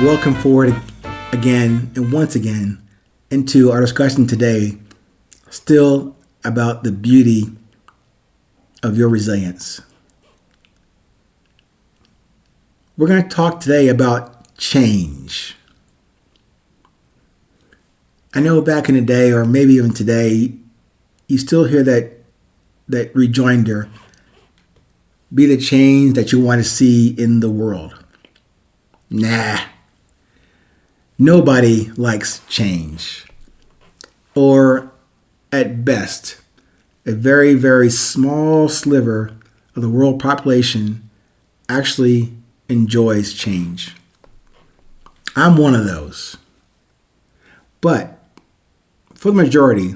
Welcome forward again and once again into our discussion today, still about the beauty of your resilience. We're going to talk today about change. I know back in the day, or maybe even today, you still hear that rejoinder, be the change that you want to see in the world. Nah. Nobody likes change. Or, at best, a very, very small sliver of the world population actually enjoys change. I'm one of those. But, for the majority,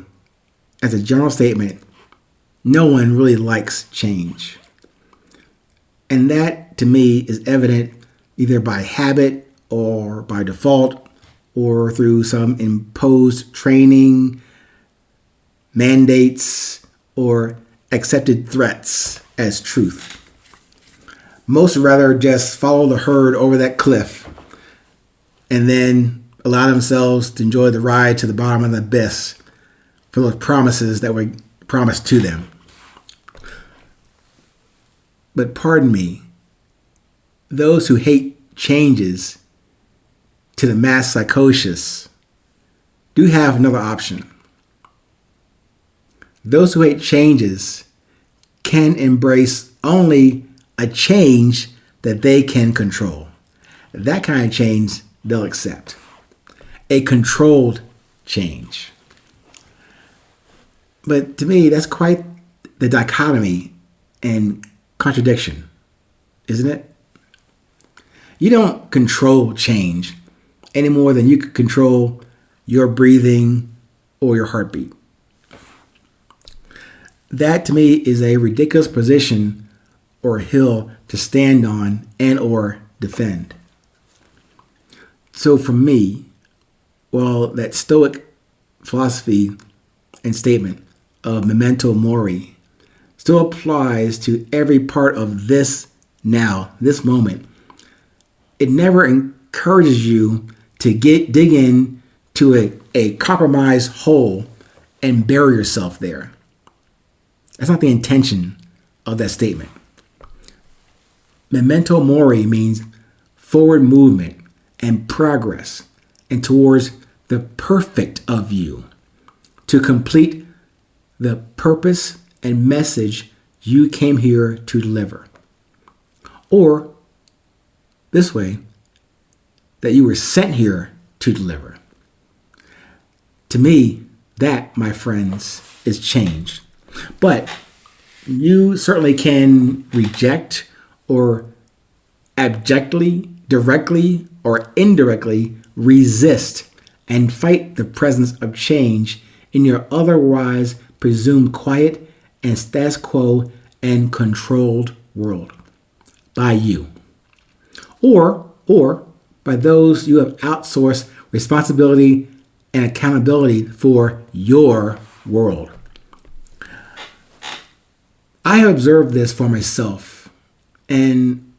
as a general statement, no one really likes change. And that, to me, is evident either by habit or by default or through some imposed training, mandates, or accepted threats as truth. Most rather just follow the herd over that cliff and then allow themselves to enjoy the ride to the bottom of the abyss full of promises that were promised to them. But pardon me, those who hate changes to the mass psychosis do have another option. Those who hate changes can embrace only a change that they can control. That kind of change they'll accept. A controlled change. But to me, that's quite the dichotomy and contradiction, isn't it? You don't control change any more than you could control your breathing or your heartbeat. That to me is a ridiculous position or hill to stand on and or defend. So for me, while that Stoic philosophy and statement of memento mori still applies to every part of this now, this moment, it never encourages you to dig in to a compromised hole and bury yourself there. That's not the intention of that statement. Memento mori means forward movement and progress and towards the perfect of you to complete the purpose and message you came here to deliver. Or this way, that you were sent here to deliver. To me, that, my friends, is change. But you certainly can reject or abjectly, directly, or indirectly resist and fight the presence of change in your otherwise presumed quiet and status quo and controlled world by you. Or by those you have outsourced responsibility and accountability for your world. I have observed this for myself, and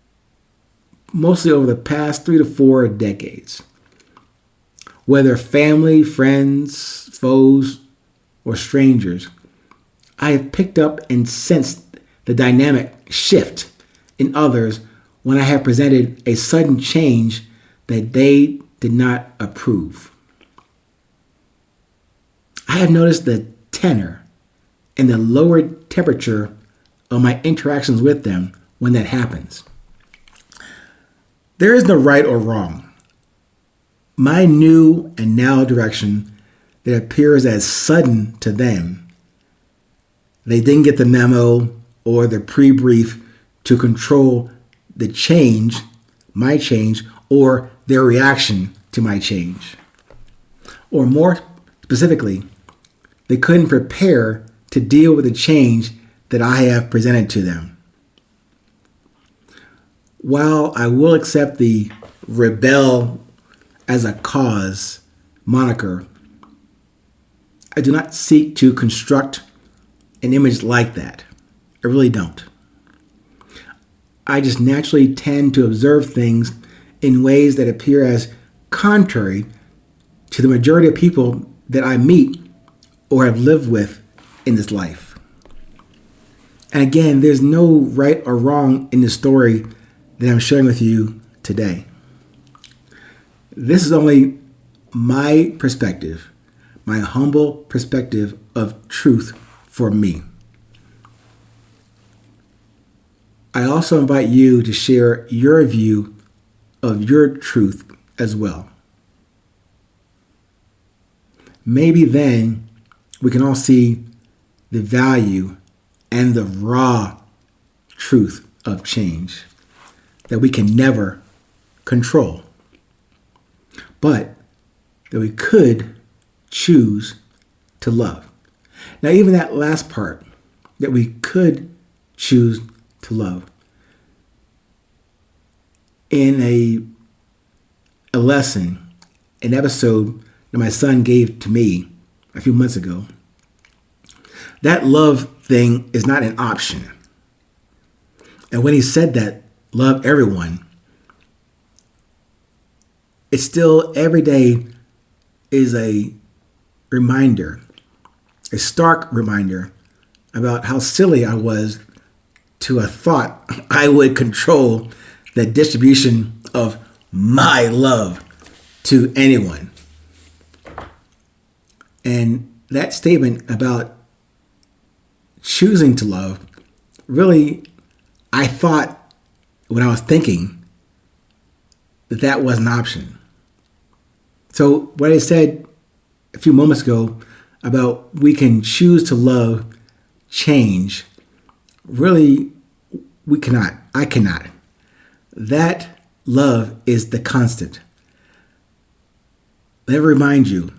mostly over the past 3 to 4 decades. Whether family, friends, foes, or strangers, I have picked up and sensed the dynamic shift in others when I have presented a sudden change that they did not approve. I have noticed the tenor and the lowered temperature of my interactions with them when that happens. There is no right or wrong. My new and now direction that appears as sudden to them, they didn't get the memo or the pre-brief to control the change, my change, or their reaction to my change. Or more specifically, they couldn't prepare to deal with the change that I have presented to them. While I will accept the rebel as a cause moniker, I do not seek to construct an image like that. I really don't. I just naturally tend to observe things in ways that appear as contrary to the majority of people that I meet or have lived with in this life. And again, there's no right or wrong in the story that I'm sharing with you today. This is only my perspective, my humble perspective of truth for me. I also invite you to share your view of your truth as well. Maybe then we can all see the value and the raw truth of change that we can never control, but that we could choose to love. Now, even that last part, that we could choose to love. In a lesson, an episode that my son gave to me a few months ago, that love thing is not an option. And when he said that, love everyone, it still every day is a reminder, a stark reminder about how silly I was to have thought I would control the distribution of my love to anyone. And that statement about choosing to love, really, I thought when I was thinking that was an option. So what I said a few moments ago about we can choose to love change, really, we cannot. I cannot. That love is the constant. Let me remind you,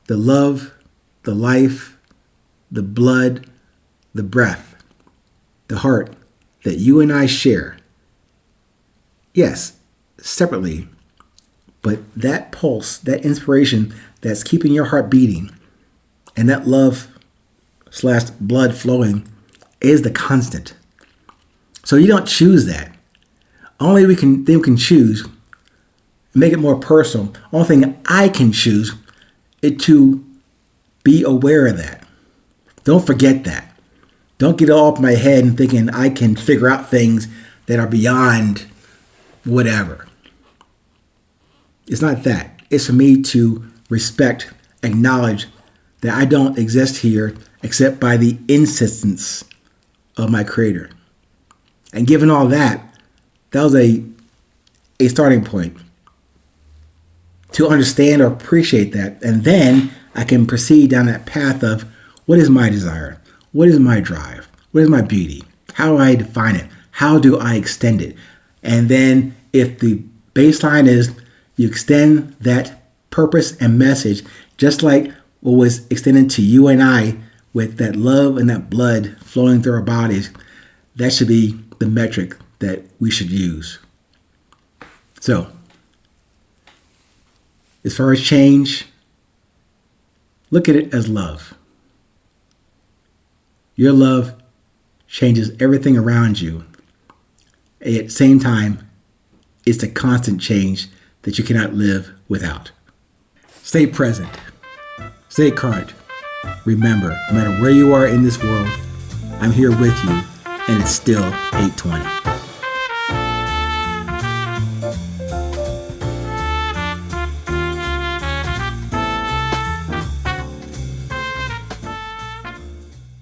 the love, the life, the blood, the breath, the heart that you and I share, yes, separately, but that pulse, that inspiration that's keeping your heart beating, and that love/blood flowing is the constant. So you don't choose that. Only we can choose, make it more personal. Only thing I can choose is to be aware of that. Don't forget that. Don't get all up in my head and thinking I can figure out things that are beyond whatever. It's not that. It's for me to respect, acknowledge that I don't exist here except by the insistence of my Creator. And given all that, that was a starting point to understand or appreciate that. And then I can proceed down that path of what is my desire? What is my drive? What is my beauty? How do I define it? How do I extend it? And then if the baseline is you extend that purpose and message, just like what was extended to you and I with that love and that blood flowing through our bodies, that should be the metric that we should use. So, as far as change, look at it as love. Your love changes everything around you. At the same time, it's a constant change that you cannot live without. Stay present. Stay current. Remember, no matter where you are in this world, I'm here with you, and it's still 8:20.